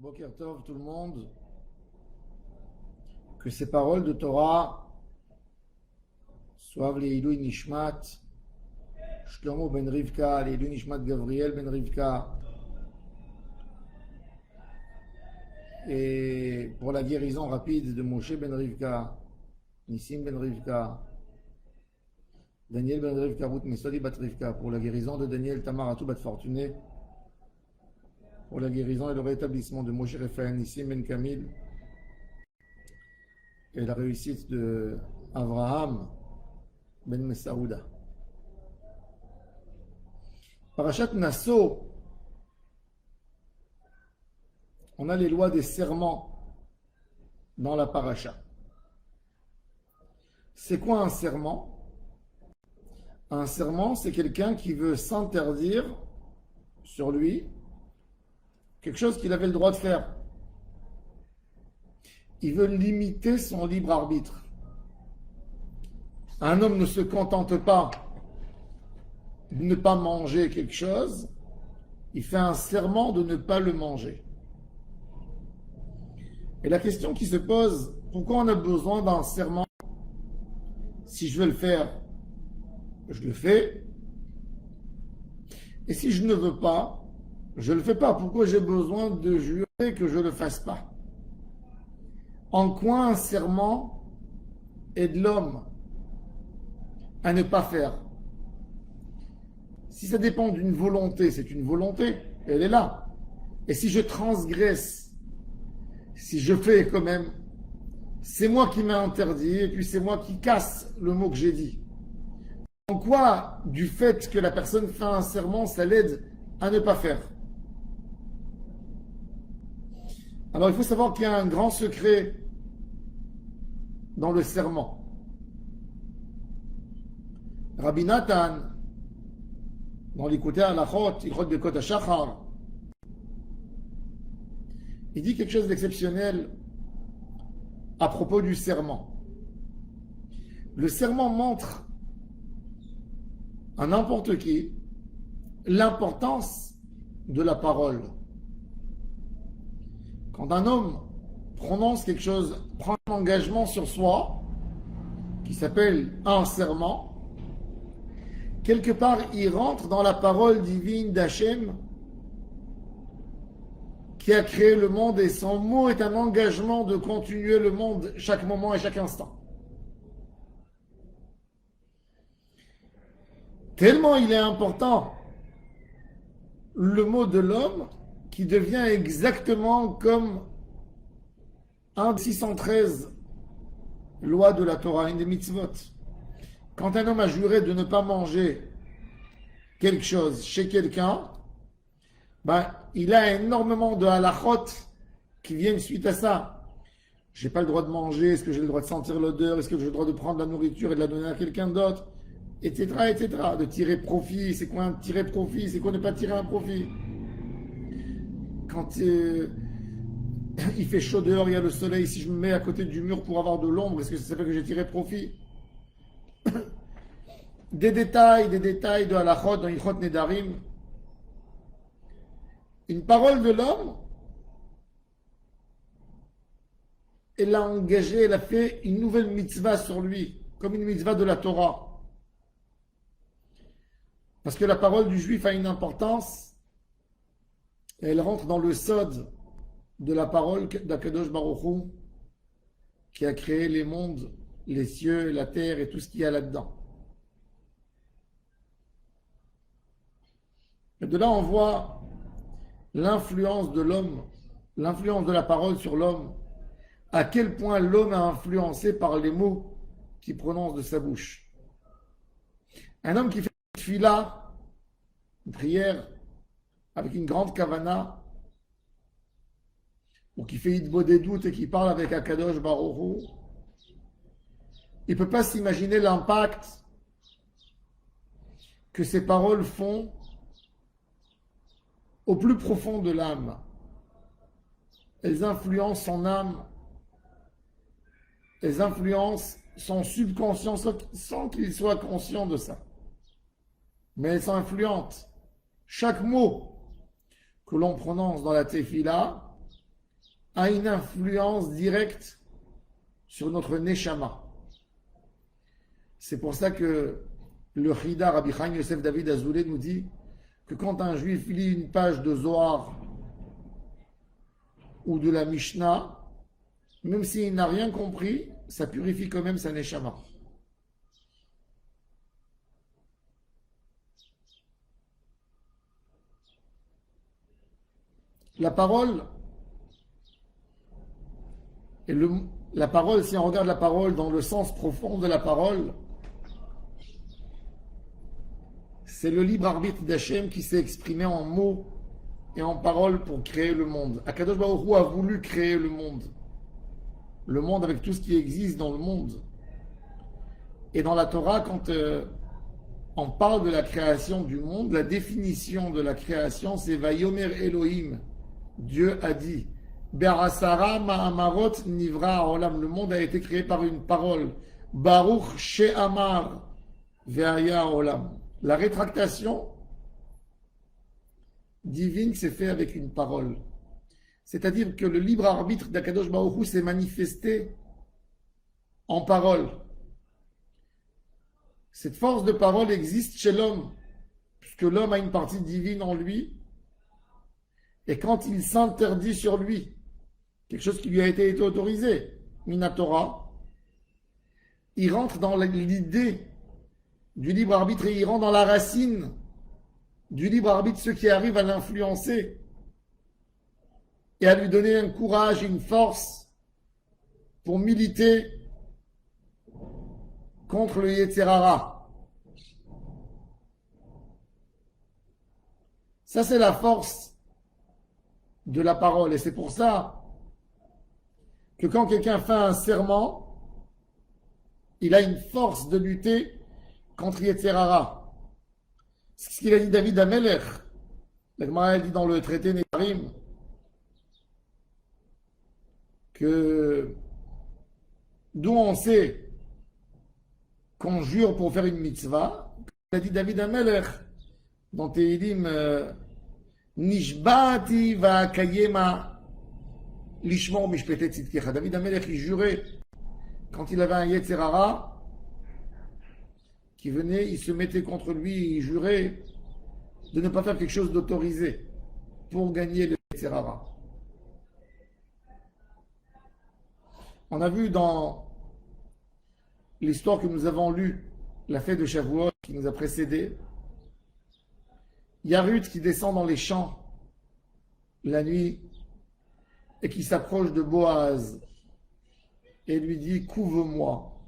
Boker Tov tout le monde, que ces paroles de Torah soient les Ilui Nishmat, Shlomo ben Rivka, les Ilui Nishmat Gabriel ben Rivka, et pour la guérison rapide de Moshe ben Rivka, Nissim ben Rivka, Daniel ben Rivka, Ruth Mesodi bat Rivka, pour la guérison de Daniel Tamaratou bat Fortuné, pour la guérison et le rétablissement de Moshe Raphaël, Nissim ben Kamil, et la réussite de Avraham ben Messaouda. Parashat Nasso, on a les lois des serments dans la paracha. C'est quoi un serment? Un serment, c'est quelqu'un qui veut s'interdire sur lui quelque chose qu'il avait le droit de faire. Il veut limiter son libre arbitre. Un homme ne se contente pas de ne pas manger quelque chose, il fait un serment de ne pas le manger. Et la question qui se pose, pourquoi on a besoin d'un serment? Si je veux le faire, je le fais. Et si je ne veux pas, je ne le fais pas. Pourquoi j'ai besoin de jurer que je ne le fasse pas? En quoi un serment aide l'homme à ne pas faire? Si ça dépend d'une volonté, c'est une volonté, elle est là. Et si je transgresse, si je fais quand même, c'est moi qui m'ai interdit et puis c'est moi qui casse le mot que j'ai dit. En quoi, du fait que la personne fait un serment, ça l'aide à ne pas faire? Alors il faut savoir qu'il y a un grand secret dans le serment. Rabbi Nathan, dans l'écouter à l'achot, l'écouter de Kota Shachar, il dit quelque chose d'exceptionnel à propos du serment. Le serment montre à n'importe qui l'importance de la parole. Quand un homme prononce quelque chose, prend un engagement sur soi, qui s'appelle un serment, quelque part il rentre dans la parole divine d'Hachem qui a créé le monde, et son mot est un engagement de continuer le monde chaque moment et chaque instant. Tellement il est important le mot de l'homme qui devient exactement comme un des 613 lois de la Torah, une des mitzvot. Quand un homme a juré de ne pas manger quelque chose chez quelqu'un, il a énormément de halachot qui viennent suite à ça. J'ai pas le droit de manger, est-ce que j'ai le droit de sentir l'odeur, est-ce que j'ai le droit de prendre la nourriture et de la donner à quelqu'un d'autre, etc., etc. De tirer profit, c'est quoi un tirer profit, c'est quoi ne pas tirer un profit? Quand il fait chaud dehors, il y a le soleil, si je me mets à côté du mur pour avoir de l'ombre, est-ce que ça fait que j'ai tiré profit? Des détails de halachot dans Ilchot Nedarim. Une parole de l'homme, elle l'a engagé, elle a fait une nouvelle mitzvah sur lui, comme une mitzvah de la Torah. Parce que la parole du juif a une importance, et elle rentre dans le sod de la parole d'Akadosh Baruch Hu, qui a créé les mondes, les cieux, la terre et tout ce qu'il y a là-dedans. Et de là, on voit l'influence de l'homme, l'influence de la parole sur l'homme, à quel point l'homme est influencé par les mots qu'il prononce de sa bouche. Un homme qui fait une tefila, une prière, avec une grande kavana, ou qui fait Hitbo des doutes et qui parle avec Akadosh Baruch Hu, il ne peut pas s'imaginer l'impact que ces paroles font au plus profond de l'âme. Elles influencent son âme, elles influencent son subconscient sans qu'il soit conscient de ça. Mais elles sont influentes. Chaque mot que l'on prononce dans la tefila a une influence directe sur notre Neshama. C'est pour ça que le Chida Rabbi Chaim Yosef David Azoulay nous dit que quand un juif lit une page de Zohar ou de la Mishnah, même s'il n'a rien compris, ça purifie quand même sa Neshama. La parole, la parole, si on regarde la parole dans le sens profond de la parole, c'est le libre arbitre d'Hachem qui s'est exprimé en mots et en paroles pour créer le monde. Akadosh Baruch Hu a voulu créer le monde avec tout ce qui existe dans le monde. Et dans la Torah, quand on parle de la création du monde, la définition de la création, c'est Vayomer Elohim. Dieu a dit Berasara Ma'amarot Nivra Olam. Le monde a été créé par une parole. Baruch She'amar Ve'aya Olam. La rétractation divine s'est faite avec une parole. C'est-à-dire que le libre arbitre d'Akadosh Baruch Hu s'est manifesté en parole. Cette force de parole existe chez l'homme, puisque l'homme a une partie divine en lui, et quand il s'interdit sur lui, quelque chose qui lui a été autorisé, Minatora, il rentre dans l'idée du libre arbitre et il rentre dans la racine du libre arbitre, ce qui arrive à l'influencer et à lui donner un courage, une force pour militer contre le Yetzer Hara. Ça, c'est la force de la parole. Et c'est pour ça que quand quelqu'un fait un serment, il a une force de lutter contre Yetzer Hara. C'est ce qu'il a dit David Amelech. La Gemara dit dans le traité Nedarim que d'où on sait qu'on jure pour faire une mitzvah. Il a dit David Amelech dans Tehilim Nishbati va kayema lishmor mishpetet tzidkecha. David Amelech, il jurait quand il avait un Yetzer Hara qui venait, il se mettait contre lui, il jurait de ne pas faire quelque chose d'autorisé pour gagner le Yetzer Hara. On a vu dans l'histoire que nous avons lue, la fête de Shavuot qui nous a précédé, il y a Ruth qui descend dans les champs la nuit et qui s'approche de Boaz et lui dit « Couve-moi,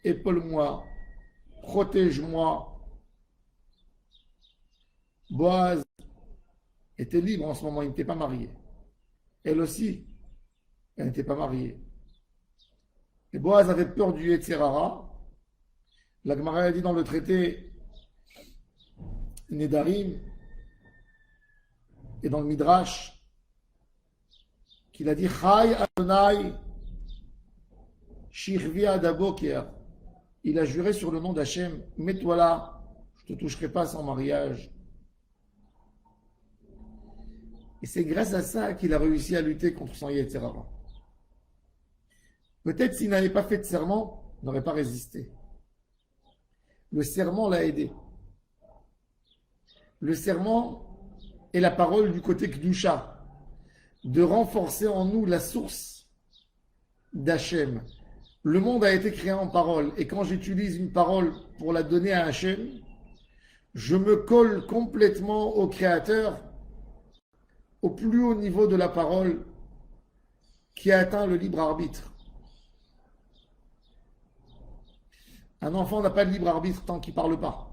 épaule-moi, protège-moi ». Boaz était libre en ce moment, il n'était pas marié. Elle aussi, elle n'était pas mariée. Et Boaz avait peur du Yetzer Hara. La Gemara a dit dans le traité Nedarim et dans le Midrash qu'il a dit Chai Adonai Shirvi Adaboker. Il a juré sur le nom d'Hachem, mets-toi là, je ne te toucherai pas sans mariage. Et c'est grâce à ça qu'il a réussi à lutter contre son Yetzer Hara. Peut-être s'il n'avait pas fait de serment, il n'aurait pas résisté. Le serment l'a aidé. Le serment est la parole du côté Kedusha, de renforcer en nous la source d'Hachem. Le monde a été créé en parole, et quand j'utilise une parole pour la donner à Hachem, je me colle complètement au Créateur, au plus haut niveau de la parole, qui a atteint le libre arbitre. Un enfant n'a pas de libre arbitre tant qu'il ne parle pas.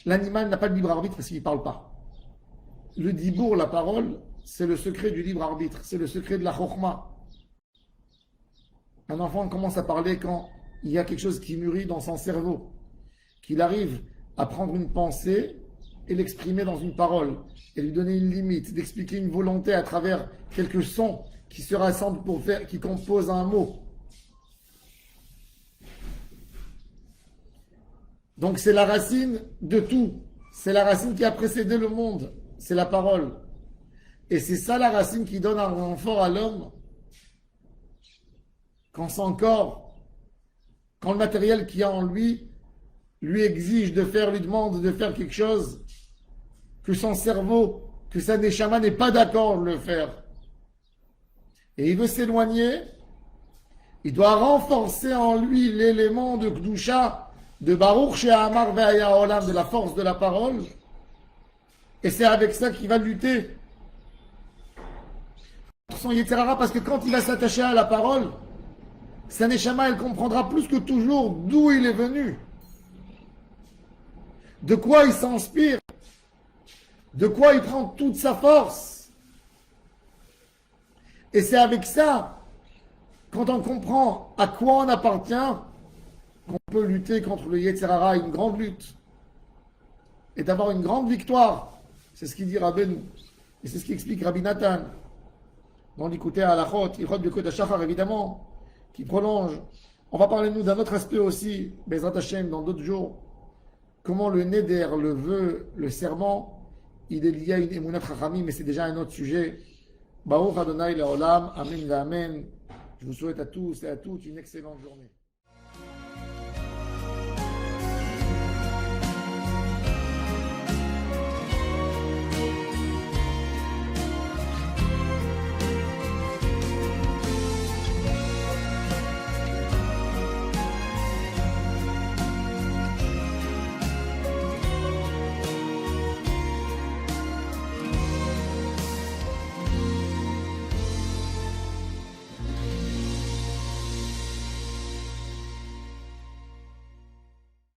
L'animal n'a pas de libre arbitre parce qu'il ne parle pas. Le dibour, la parole, c'est le secret du libre arbitre, c'est le secret de la chokhma. Un enfant commence à parler quand il y a quelque chose qui mûrit dans son cerveau, qu'il arrive à prendre une pensée et l'exprimer dans une parole, et lui donner une limite, d'expliquer une volonté à travers quelques sons qui se rassemblent pour faire, qui composent un mot. Donc c'est la racine de tout. C'est la racine qui a précédé le monde. C'est la parole. Et c'est ça la racine qui donne un renfort à l'homme. Quand son corps, quand le matériel qu'il y a en lui exige de faire, lui demande de faire quelque chose que son cerveau, que sa neshama n'est pas d'accord de le faire. Et il veut s'éloigner, il doit renforcer en lui l'élément de Kdusha, de Baruch She'amar Ve'aya Olam, de la force de la parole. Et c'est avec ça qu'il va lutter pour son Yetzirara, parce que quand il va s'attacher à la parole, sa neshama, elle comprendra plus que toujours d'où il est venu, de quoi il s'inspire, de quoi il prend toute sa force. Et c'est avec ça, quand on comprend à quoi on appartient, qu'on peut lutter contre le Yetzirara, une grande lutte, et d'avoir une grande victoire. C'est ce qu'il dit Rabbeinu, et c'est ce qu'explique Rabbi Nathan dans l'écouter à Alachot, Ilchot Birkot HaShachar, évidemment, qui prolonge. On va parler, nous, d'un autre aspect aussi, Bezrat Hashem, dans d'autres jours, comment le Neder, le vœu, le serment, il est lié à une Emunat Chachamim, mais c'est déjà un autre sujet. Baruch Adonai Leolam, Amen, Amen. Je vous souhaite à tous et à toutes une excellente journée.